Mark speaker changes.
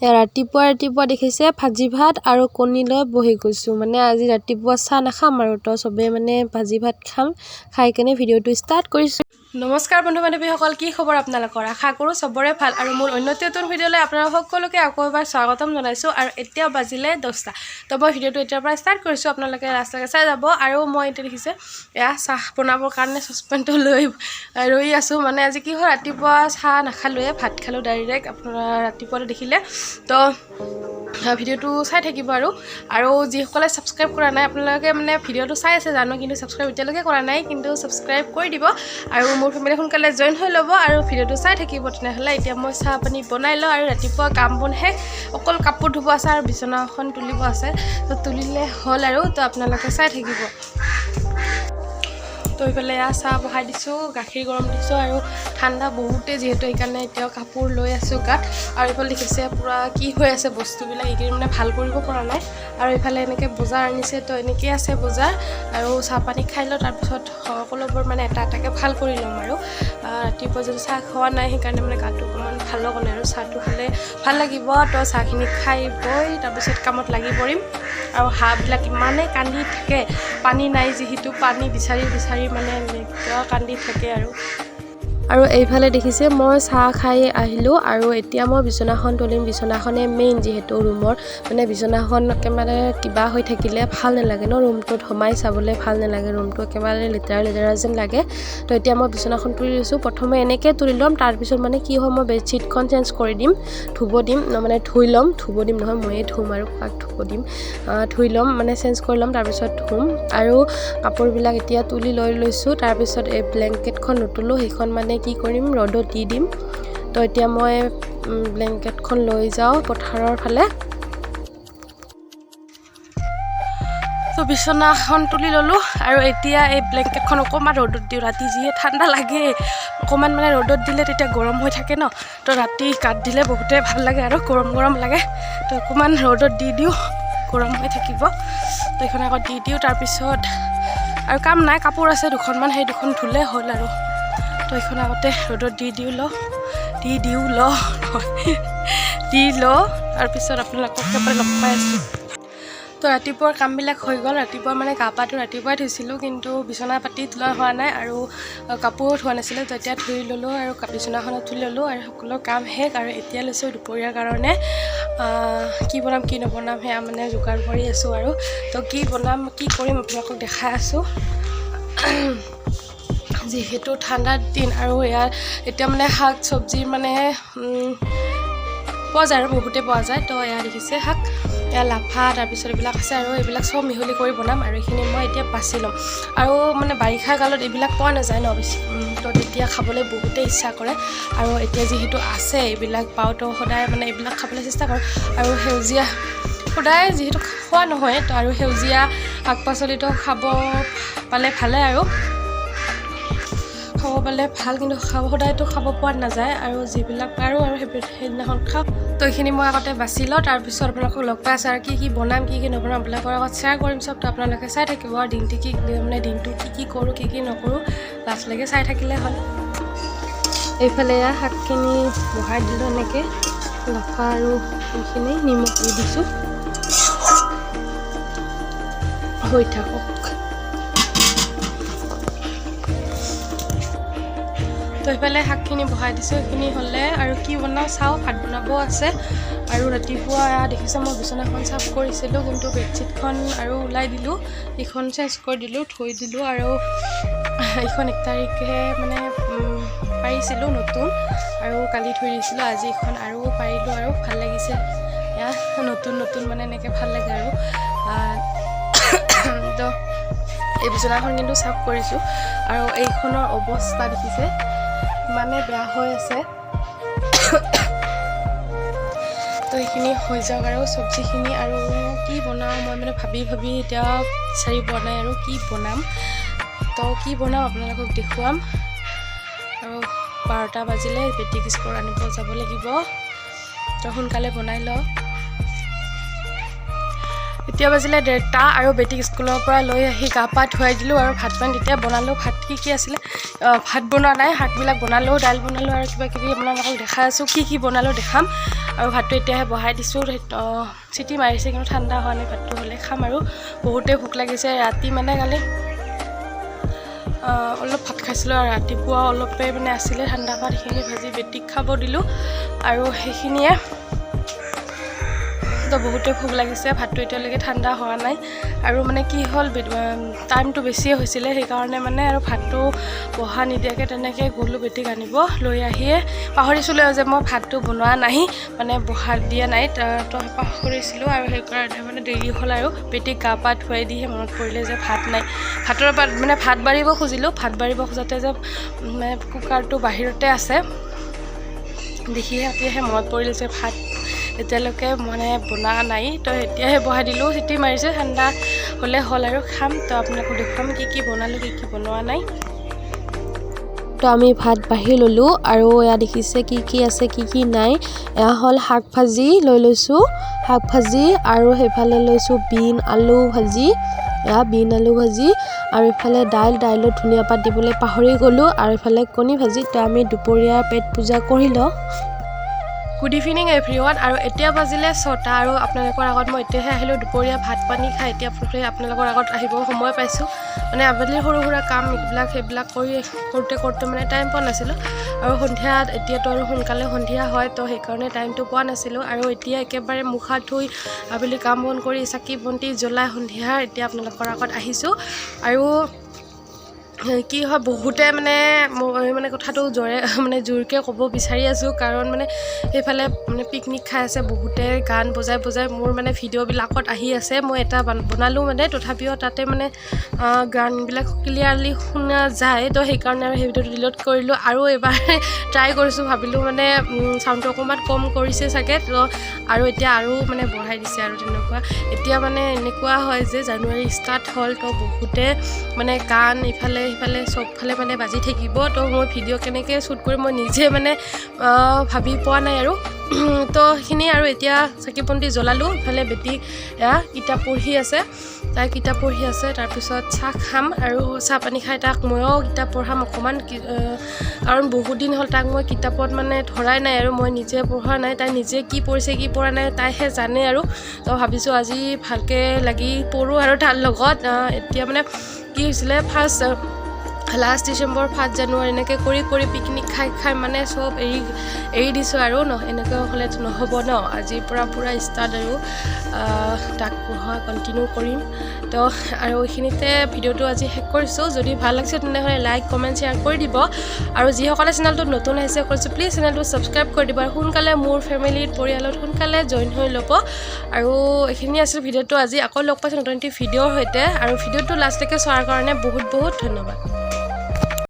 Speaker 1: ৰাতিপুৱা দেখিছে ভাজি ভাত আৰু কণী লৈ বহি গৈছোঁ মানে আজি ৰাতিপুৱা চাহ নাখাম আৰু তো সবে মানে ভাজি ভাত খাম খাই কেনে ভিডিঅ'টো ষ্টাৰ্ট কৰিছোঁ। নমস্কাৰ বন্ধু বান্ধৱীসকল, কি খবৰ আপোনালোকৰ? আশা কৰোঁ চবৰে ভাল আৰু মোৰ অন্য নতুন ভিডিঅ'লৈ আপোনালোক সকলোকে আকৌ এবাৰ স্বাগতম জনাইছোঁ। আৰু এতিয়া বাজিলে 10টা, তো মই ভিডিঅ'টো এতিয়াৰ পৰা ষ্টাৰ্ট কৰিছোঁ, আপোনালোকে লাষ্টলৈকে চাই যাব। আৰু মই এতিয়া দেখিছে এয়া চাহ বনাবৰ কাৰণে চচপেনটো লৈ ৰৈ আছোঁ। মানে আজি কি হয়, ৰাতিপুৱা চাহ নাখালোৱে, ভাত খালোঁ ডাইৰেক্ট, আপোনাৰ ৰাতিপুৱাতে দেখিলে। তো ভিডিঅ'টো চাই থাকিব আৰু যিসকলে ছাবস্ক্ৰাইব কৰা নাই আপোনালোকে মানে ভিডিঅ'টো চাই আছে জানো, কিন্তু ছাবস্ক্ৰাইব এতিয়ালৈকে কৰা নাই, কিন্তু ছাবস্ক্ৰাইব কৰি দিব আৰু মোৰ ফেমিলি সোনকালে জইন হৈ ল'ব আৰু ভিডিঅ'টো চাই থাকিব। তেনেহ'লে এতিয়া মই চাহ পানী বনাই লওঁ আৰু ৰাতিপুৱা কাম বন শেষ, অকল কাপোৰ ধুব আছে আৰু বিচনাখন তুলিব আছে, তো তুলিলে হ'ল আৰু তো আপোনালোকে চাই থাকিব। তো এইফালে চাহ বহাই দিছোঁ, গাখীৰ গৰম দিছোঁ আৰু ঠাণ্ডা বহুতেই যিহেতু সেইকাৰণে এতিয়াও কাপোৰ লৈ আছোঁ গাত। আৰু এইফালে দেখিছে পূৰা কি হৈ আছে বস্তুবিলাক, এইকেইদিন মানে ভাল কৰিব পৰা নাই। আৰু এইফালে এনেকৈ বজাৰ আনিছে, তো এনেকৈ আছে বজাৰ। আৰু চাহ পানী খাই লওঁ, তাৰপিছত সকলোবোৰ মানে এটা এটাকৈ ভাল কৰি ল'ম। আৰু ৰাতিপুৱা যদি চাহ খোৱা নাই সেইকাৰণে মানে গাটো অকণমান ভাল লগা নাই, আৰু চাহটো খালে ভাল লাগিব। তো চাহখিনি খাই বৈ তাৰপিছত কামত লাগি পৰিম। আৰু হাঁহবিলাক ইমানেই কান্দি থাকে, পানী নাই যিহেতু, পানী বিচাৰি মানে এনেকুৱা কান্দি থাকে। আৰু এইফালে দেখিছে মই চাহ খাই আহিলোঁ আৰু এতিয়া মই বিচনাখন তুলিম। বিচনাখনে মেইন যিহেতু ৰুমৰ, মানে বিচনাখন একেবাৰে কিবা হৈ থাকিলে ভাল নালাগে ন, ৰুমটোত সোমাই চাবলৈ ভাল নালাগে, ৰুমটো একেবাৰে লেতেৰা যেন লাগে। তো এতিয়া মই বিচনাখন তুলি লৈছোঁ। প্ৰথমে এনেকৈ তুলি ল'ম, তাৰপিছত মানে কি হয় মই বেডশ্বীটখন চেঞ্জ কৰি দিম, মানে ধুই ল'ম, ধুব দিম নহয়, ময়ে ধুম আৰু কাক ধুব দিম, ধুই ল'ম মানে চেঞ্জ কৰি ল'ম, তাৰপিছত ধুম। আৰু কাপোৰবিলাক এতিয়া তুলি লৈছোঁ। তাৰপিছত এই ব্লেংকেটখন নুতুলোঁ, সেইখন মানে কি কৰিম ৰ'দত দি দিম। তো এতিয়া মই ব্লেংকেটখন লৈ যাওঁ পথাৰৰ ফালে। তো বিচনাখন তুলি ল'লোঁ আৰু এতিয়া এই ব্লেংকেটখন অকণমান ৰ'দত দিওঁ, ৰাতি যিহে ঠাণ্ডা লাগে, অকণমান মানে ৰ'দত দিলে তেতিয়া গৰম হৈ থাকে ন, তো ৰাতি গাত দিলে বহুতেই ভাল লাগে আৰু গৰম লাগে। তো অকণমান ৰ'দত দি দিওঁ, গৰম হৈ থাকিব। তো এইখন আকৌ দি দিওঁ, তাৰপিছত আৰু কাম নাই, কাপোৰ আছে দুখনমান, সেই দুখন ধুলে হ'ল আৰু। তো এইখন আগতে ৰ'দত দি লওঁ, তাৰপিছত আপোনালোকক একেবাৰে লগ পাই আছোঁ। তো ৰাতিপুৱাৰ কামবিলাক হৈ গ'ল। ৰাতিপুৱা মানে গা পাটো ৰাতিপুৱাই ধুইছিলোঁ, কিন্তু বিচনা পাতি ধোৱা হোৱা নাই আৰু কাপোৰো ধোৱা নাছিলে। তো এতিয়া ধুই ল'লোঁ আৰু বিচনাখনত ধুই ল'লোঁ আৰু সকলো কাম শেষ। আৰু এতিয়া লৈছোঁ দুপৰীয়াৰ কাৰণে কি বনাম কি নবনাম সেয়া মানে যোগাৰ কৰি আছোঁ। আৰু তো কি বনাম কি কৰিম আপোনালোকক দেখাই আছোঁ। যিহেতু ঠাণ্ডাৰ দিন আৰু এতিয়া মানে শাক চব্জি মানে পোৱা যায় আৰু বহুতে পোৱা যায়। তো এয়া দেখিছে শাক, এয়া লাফা, তাৰপিছত এইবিলাক আছে আৰু এইবিলাক চব মিহলি কৰি বনাম। আৰু এইখিনি মই এতিয়া বাছি ল'ম। আৰু মানে বাৰিষা কালত এইবিলাক পোৱা নাযায় ন বেছি, তো তেতিয়া খাবলৈ বহুতেই ইচ্ছা কৰে। আৰু এতিয়া যিহেতু আছে এইবিলাক পাওঁ, তো সদায় মানে এইবিলাক খাবলৈ চেষ্টা কৰোঁ। আৰু সেউজীয়া সদায় যিহেতু খোৱা নহয়, তো আৰু সেউজীয়া শাক পাচলিটো খাব পালে ভালে আৰু খাব পালে ভাল, কিন্তু সদায়তো খাব পোৱা নাযায়। আৰু যিবিলাক পাৰোঁ আৰু সেইদিনাখন খাওঁ। তো এইখিনি মই আগতে বাছি লওঁ, তাৰপিছত আপোনালোকক লগ পাই আছোঁ আৰু কি বনাম কি নবনাম আপোনালোকৰ আগত শ্বেয়াৰ কৰিম চব। তো আপোনালোকে চাই থাকিব আৰু দিনটো কি কৰোঁ কি নকৰোঁ লাষ্টলৈকে চাই থাকিলে হ'ল। এইফালে শাকখিনি বহাই দিলোঁ, এনেকৈ লাফা আৰু এইখিনি নিমখ দি দিছোঁ, হৈ থাকক। তো এইফালে শাকখিনি বহাই দিছোঁ, সেইখিনি হ'লে আৰু কি বনাওঁ চাওঁ, ভাত বনাবও আছে। আৰু ৰাতিপুৱা দেখিছোঁ মই বিচনাখন চাফ কৰিছিলোঁ, কিন্তু বেডশ্বীটখন আৰু ওলাই দিলোঁ, এইখন চেঞ্জ কৰি দিলোঁ, থৈ দিলোঁ। আৰু এইখন 1 তাৰিখে মানে পাৰিছিলোঁ নতুন, আৰু কালি থৈ দিছিলোঁ, আজি এইখন আৰু পাৰিলোঁ আৰু ভাল লাগিছে। এয়া নতুন মানে এনেকৈ ভাল লাগে আৰু। তো এই বিচনাখন কিন্তু চাফ কৰিছোঁ। আৰু এইখনৰ অৱস্থা দেখিছে মানে বেয়া হৈ আছে। তো এইখিনি হৈ যাওক আৰু চব্জিখিনি। আৰু কি বনাওঁ মই মানে ভাবি এতিয়া বিচাৰি পোৱা নাই আৰু কি বনাম। তো কি বনাওঁ আপোনালোকক দেখুৱাম। আৰু 12টা বাজিলে, বেটিক স্কুল আনিব যাব লাগিব, তো সোনকালে বনাই লওঁ। এতিয়া বাজিলে 1:30 আৰু বেটিক স্কুলৰ পৰা লৈ আহি গা পা ধুৱাই দিলোঁ আৰু ভাত পানী তেতিয়া বনালোঁ। ভাত কি আছিলে, ভাত বনোৱা নাই, শাকবিলাক বনালোঁ, দাইল বনালোঁ আৰু কিবা কিবি আপোনালোকক দেখাই আছোঁ। কি বনালোঁ দেখাম। আৰু ভাতটো এতিয়াহে বহাই দিছোঁ। চিটি মাৰিছে কিন্তু ঠাণ্ডা হোৱা নাই। ভাতটো হ'লে খাম আৰু বহুতেই ভোক লাগিছে। ৰাতি মানে কালি অলপ ভাত খাইছিলোঁ আৰু ৰাতিপুৱা অলপে মানে আছিলে ঠাণ্ডা ভাত, সেইখিনি ভাজি বেটিক খাব দিলোঁ আৰু সেইখিনিয়ে। তো বহুতে ভোক লাগিছে। ভাতটো এতিয়ালৈকে ঠাণ্ডা হোৱা নাই আৰু মানে কি হ'ল, টাইমটো বেছিয়ে হৈছিলে, সেইকাৰণে মানে আৰু ভাতটো বহা নিদিয়াকৈ তেনেকৈ গ'লোঁ বেটিক আনিব। লৈ আহিয়ে পাহৰিছিলোঁ যে মই ভাতটো বনোৱা নাই, মানে বহা দিয়া নাই, তো পাহৰিছিলোঁ আৰু সেইকাৰণে মানে দেৰি হ'ল আৰু বেটিক গা পা ধুৱাই দিহে মনত পৰিলে যে ভাত নাই। ভাতৰ পৰা মানে ভাত বাঢ়িব খুজিলোঁ, ভাত বাঢ়িব খোজাতে যে মানে কুকাৰটো বাহিৰতে আছে দেখিহে এতিয়াহে মনত পৰিলে যে ভাত এতিয়ালৈকে মানে বনোৱা নাই। তো এতিয়াহে বহাই দিলোঁ। চিটি মাৰিছে, ঠাণ্ডা হ'লে হ'ল আৰু খাম। তো আপোনালোকক দেখুৱাম কি বনালোঁ, কি বনোৱা নাই। তো আমি ভাত বাঢ়ি ল'লোঁ আৰু এয়া দেখিছে কি আছে কি নাই। এয়া হ'ল শাক ভাজি লৈ লৈছোঁ, শাক ভাজি আৰু সেইফালে লৈছোঁ বিন আলু ভাজি, এয়া বিন আলু ভাজি আৰু ইফালে দাইলত ধনিয়া পাত দিবলৈ পাহৰি গ'লোঁ আৰু ইফালে কণী ভাজি। তো আমি দুপৰীয়া পেট পূজা কৰি লওঁ। Good evening everyone. আৰু এতিয়া বাজিলে 6টা আৰু আপোনালোকৰ আগত মই এতিয়াহে আহিলোঁ দুপৰীয়া ভাত পানী খাই। এতিয়া আপোনালোকৰ আগত আহিব সময় পাইছোঁ, মানে আবেলি সৰু সুৰা কাম সেইবিলাক কৰোঁতে মানে টাইম পোৱা নাছিলোঁ। আৰু সন্ধিয়াত এতিয়াতো আৰু সোনকালে সন্ধিয়া হয়, তো সেইকাৰণে টাইমটো পোৱা নাছিলোঁ। আৰু এতিয়া একেবাৰে মুখ হাত ধুই আবেলি কাম বন কৰি চাকি বন্তি জ্বলাই সন্ধিয়া এতিয়া আপোনালোকৰ আগত আহিছোঁ। আৰু কি হয়, বহুতে মানে কথাটো জোৰকৈ ক'ব বিচাৰি আছোঁ, কাৰণ মানে সেইফালে মানে পিকনিক খাই আছে, বহুতে গান বজাই মোৰ মানে ভিডিঅ'বিলাকত আহি আছে। মই এটা বনালোঁ মানে, তথাপিও তাতে মানে গানবিলাক ক্লিয়াৰলি শুনা যায়। তো সেইকাৰণে আৰু সেই ভিডিঅ'টো ডিলিট কৰিলোঁ আৰু এবাৰ ট্ৰাই কৰিছোঁ, ভাবিলোঁ মানে চাউণ্ডটো অকণমান কম কৰিছে চাগে, তো আৰু এতিয়া আৰু মানে বঢ়াই দিছে আৰু তেনেকুৱা। এতিয়া মানে এনেকুৱা হয় যে জানুৱাৰী ষ্টাৰ্ট হ'ল, তো বহুতে মানে গান ইফালে সিফালে চবফালে মানে বাজি থাকিব। তো মই ভিডিঅ' কেনেকৈ শ্বুট কৰিম মই নিজে মানে ভাবি পোৱা নাই আৰু। তো সেইখিনি আৰু এতিয়া চাকি বন্তি জ্বলালোঁ। ইফালে বেটি এয়া কিতাপ পঢ়ি আছে, তাই কিতাপ পঢ়ি আছে। তাৰপিছত চাহ খাম আৰু চাহ পানী খাই তাক ময়ো কিতাপ পঢ়াম অকণমান, কাৰণ বহুত দিন হ'ল তাক মই কিতাপত মানে ধৰাই নাই আৰু মই নিজে পঢ়া নাই। তাই নিজে কি পঢ়িছে কি পঢ়া নাই তাইহে জানে আৰু। তো ভাবিছোঁ আজি ভালকৈ লাগি পঢ়োঁ আৰু তাৰ লগত। এতিয়া মানে কি হৈছিলে, লাষ্ট ডিচেম্বৰ 1 জানুৱাৰী এনেকৈ কৰি পিকনিক খাই মানে চব এৰি দিছোঁ আৰু এনেকৈ হ'লে নহ'ব ন। আজিৰ পৰা পূৰা ষ্টাৰ্ট আৰু তাক পঢ়া কণ্টিনিউ কৰিম। তো আৰু এইখিনিতে ভিডিঅ'টো আজি শেষ কৰিছোঁ। যদি ভাল লাগিছে তেনেহ'লে লাইক কমেণ্ট শ্বেয়াৰ কৰি দিব, আৰু যিসকলে চেনেলটোত নতুন আহিছে কৈছোঁ প্লিজ চেনেলটো ছাবস্ক্ৰাইব কৰি দিব, আৰু সোনকালে মোৰ ফেমিলিত পৰিয়ালত সোনকালে জইন হৈ ল'ব। আৰু এইখিনি আছিল ভিডিঅ'টো আজি। আকৌ লগ পাইছোঁ নতুন এটি ভিডিঅ'ৰ সৈতে, আৰু ভিডিঅ'টো লাষ্টলৈকে চোৱাৰ কাৰণে বহুত ধন্যবাদ।